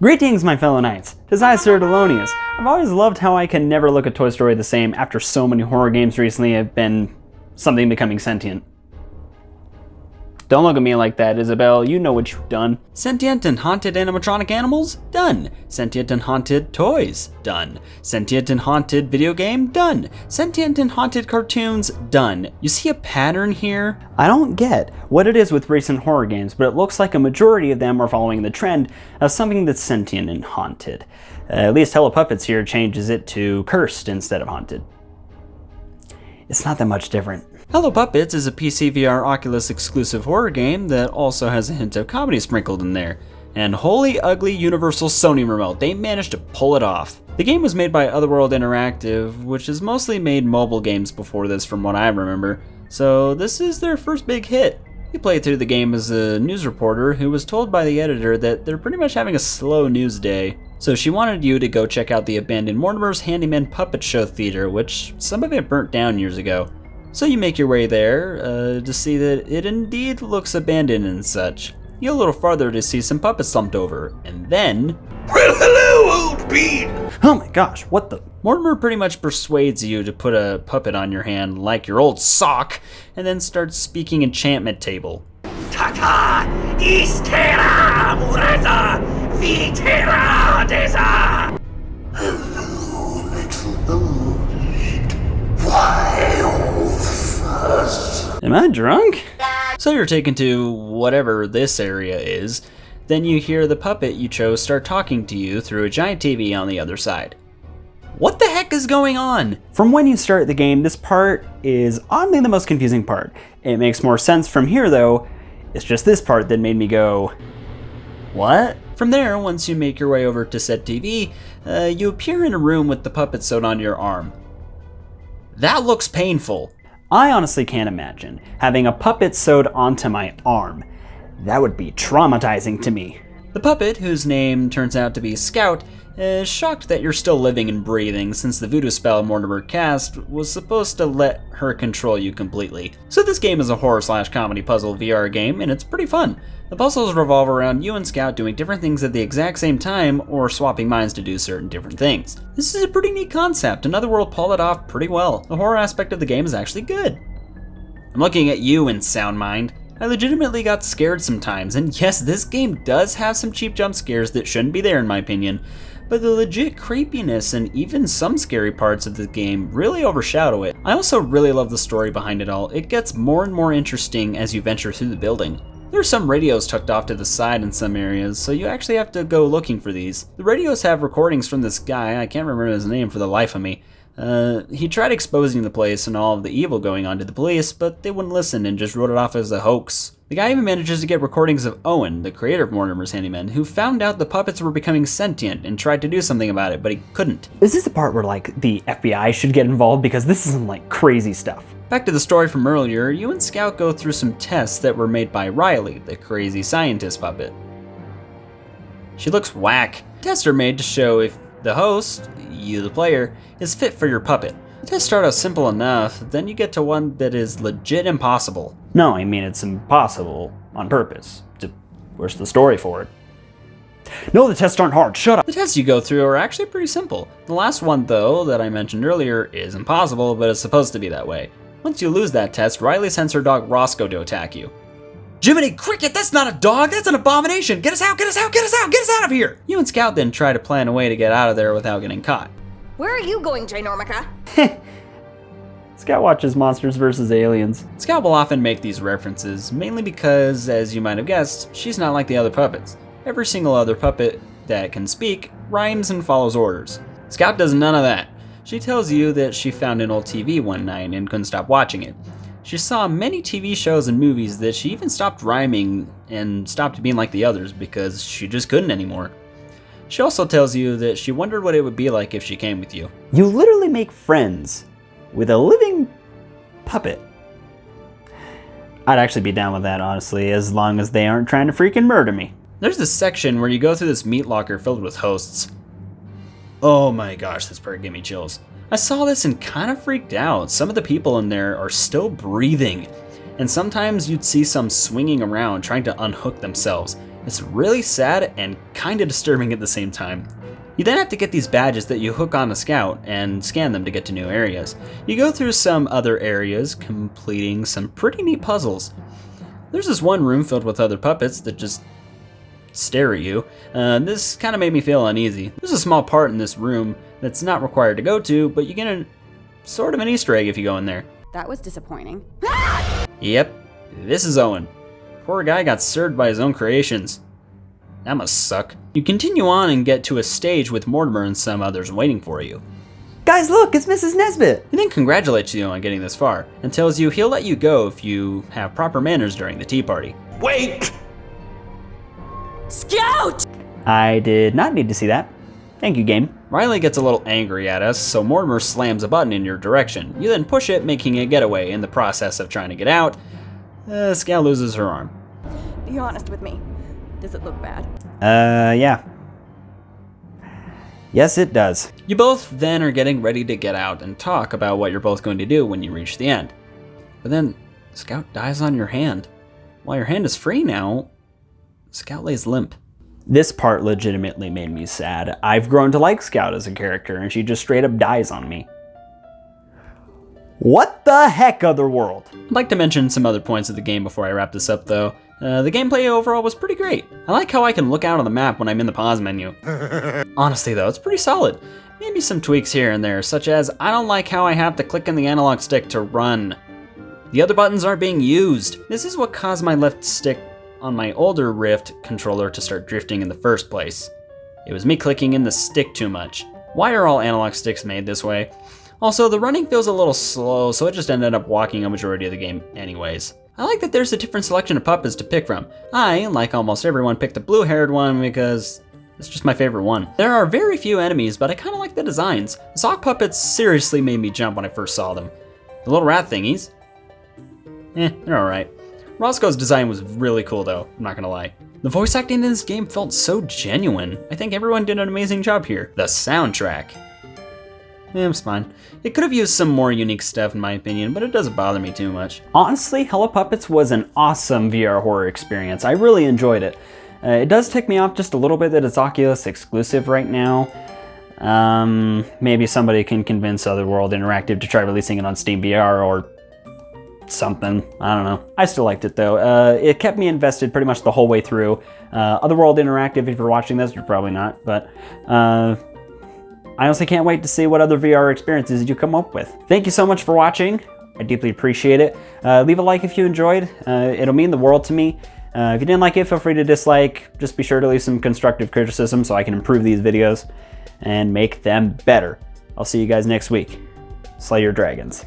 Greetings, my fellow knights. 'Tis I, Sir Delonius. I've always loved how I can never look at Toy Story the same after so many horror games recently have been something becoming sentient. Don't look at me like that, Isabel. You know what you've done. Sentient and haunted animatronic animals? Done. Sentient and haunted toys? Done. Sentient and haunted video game? Done. Sentient and haunted cartoons? Done. You see a pattern here? I don't get what it is with recent horror games, but it looks like a majority of them are following the trend of something that's sentient and haunted. At least Hello Puppets here changes it to cursed instead of haunted. It's not that much different. Hello Puppets is a PC VR Oculus exclusive horror game that also has a hint of comedy sprinkled in there. And holy ugly Universal Sony remote, they managed to pull it off. The game was made by Otherworld Interactive, which has mostly made mobile games before this from what I remember, so this is their first big hit. You play through the game as a news reporter who was told by the editor that they're pretty much having a slow news day. So she wanted you to go check out the abandoned Mortimer's Handyman Puppet Show Theater, which some of it burnt down years ago. So you make your way there to see that it indeed looks abandoned and such. You go a little farther to see some puppets slumped over, and then... Well, hello, old bean! Oh my gosh, what the... Mortimer pretty much persuades you to put a puppet on your hand like your old sock, and then starts speaking enchantment table. Tata istera mureza vitera desa. Hello, little old. Why all the fuss? Am I drunk? So you're taken to whatever this area is, then you hear the puppet you chose start talking to you through a giant TV on the other side. What the heck is going on? From when you start the game, this part is oddly the most confusing part. It makes more sense from here though. It's just this part that made me go, what? From there, once you make your way over to said TV, you appear in a room with the puppet sewed onto your arm. That looks painful. I honestly can't imagine having a puppet sewed onto my arm. That would be traumatizing to me. The puppet, whose name turns out to be Scout, is shocked that you're still living and breathing since the voodoo spell Mortimer cast was supposed to let her control you completely. So this game is a horror/comedy puzzle VR game, and it's pretty fun. The puzzles revolve around you and Scout doing different things at the exact same time or swapping minds to do certain different things. This is a pretty neat concept, and Otherworld pulled it off pretty well. The horror aspect of the game is actually good. I'm looking at you in Sound Mind. I legitimately got scared sometimes, and yes, this game does have some cheap jump scares that shouldn't be there in my opinion, but the legit creepiness and even some scary parts of the game really overshadow it. I also really love the story behind it all. It gets more and more interesting as you venture through the building. There are some radios tucked off to the side in some areas, so you actually have to go looking for these. The radios have recordings from this guy, I can't remember his name for the life of me. He tried exposing the place and all of the evil going on to the police, but they wouldn't listen and just wrote it off as a hoax. The guy even manages to get recordings of Owen, the creator of Mortimer's Handyman, who found out the puppets were becoming sentient and tried to do something about it, but he couldn't. Is this the part where, like, the FBI should get involved? Because this is some, like, crazy stuff. Back to the story from earlier, you and Scout go through some tests that were made by Riley, the crazy scientist puppet. She looks whack. Tests are made to show if the host, you the player, is fit for your puppet. The tests start out simple enough, then you get to one that is legit impossible. No, I mean it's impossible on purpose. Where's the story for it? No, the tests aren't hard, shut up! The tests you go through are actually pretty simple. The last one, though, that I mentioned earlier, is impossible, but it's supposed to be that way. Once you lose that test, Riley sends her dog Roscoe to attack you. Jiminy Cricket, that's not a dog, that's an abomination! Get us out, get us out, get us out, get us out of here! You and Scout then try to plan a way to get out of there without getting caught. Where are you going, Ginormica? Scout watches Monsters vs. Aliens. Scout will often make these references, mainly because, as you might have guessed, she's not like the other puppets. Every single other puppet that can speak rhymes and follows orders. Scout does none of that. She tells you that she found an old TV one night and couldn't stop watching it. She saw many TV shows and movies that she even stopped rhyming and stopped being like the others because she just couldn't anymore. She also tells you that she wondered what it would be like if she came with you. You literally make friends with a living puppet. I'd actually be down with that, honestly, as long as they aren't trying to freaking murder me. There's this section where you go through this meat locker filled with hosts. Oh my gosh, this part gave me chills. I saw this and kind of freaked out. Some of the people in there are still breathing, and sometimes you'd see some swinging around trying to unhook themselves. It's really sad and kinda disturbing at the same time. You then have to get these badges that you hook on a scout and scan them to get to new areas. You go through some other areas, completing some pretty neat puzzles. There's this one room filled with other puppets that just stare at you. This kind of made me feel uneasy. There's a small part in this room that's not required to go to, but you get a sort of an Easter egg if you go in there. That was disappointing. Yep, this is Owen. Poor guy got served by his own creations. That must suck. You continue on and get to a stage with Mortimer and some others waiting for you. Guys, look, it's Mrs. Nesbit. He then congratulates you on getting this far and tells you he'll let you go if you have proper manners during the tea party. Wait! Scout! I did not need to see that. Thank you, game. Riley gets a little angry at us, so Mortimer slams a button in your direction. You then push it, making a getaway. In the process of trying to get out, Scout loses her arm. Be honest with me. Does it look bad? Yeah. Yes, it does. You both then are getting ready to get out and talk about what you're both going to do when you reach the end. But then, Scout dies on your hand. While your hand is free now, Scout lays limp. This part legitimately made me sad. I've grown to like Scout as a character, and she just straight up dies on me. What the heck, Otherworld? I'd like to mention some other points of the game before I wrap this up, though. The gameplay overall was pretty great. I like how I can look out on the map when I'm in the pause menu. Honestly, though, it's pretty solid. Maybe some tweaks here and there, such as I don't like how I have to click on the analog stick to run. The other buttons aren't being used. This is what caused my left stick on my older Rift controller to start drifting in the first place. It was me clicking in the stick too much. Why are all analog sticks made this way? Also, the running feels a little slow, so I just ended up walking a majority of the game anyways. I like that there's a different selection of puppets to pick from. I, like almost everyone, picked the blue-haired one because it's just my favorite one. There are very few enemies, but I kind of like the designs. The sock puppets seriously made me jump when I first saw them. The little rat thingies, they're alright. Roscoe's design was really cool though, I'm not gonna lie. The voice acting in this game felt so genuine. I think everyone did an amazing job here. The soundtrack. It's fine. It could have used some more unique stuff in my opinion, but it doesn't bother me too much. Honestly, Hello Puppets was an awesome VR horror experience. I really enjoyed it. It does tick me off just a little bit that it's Oculus exclusive right now. Maybe somebody can convince Otherworld Interactive to try releasing it on Steam VR or something. I don't know. I still liked it though. It kept me invested pretty much the whole way through. Otherworld Interactive, if you're watching this, you're probably not, but I honestly can't wait to see what other VR experiences you come up with. Thank you so much for watching. I deeply appreciate it. Leave a like if you enjoyed. It'll mean the world to me. If you didn't like it, feel free to dislike. Just be sure to leave some constructive criticism so I can improve these videos and make them better. I'll see you guys next week. Slay your dragons.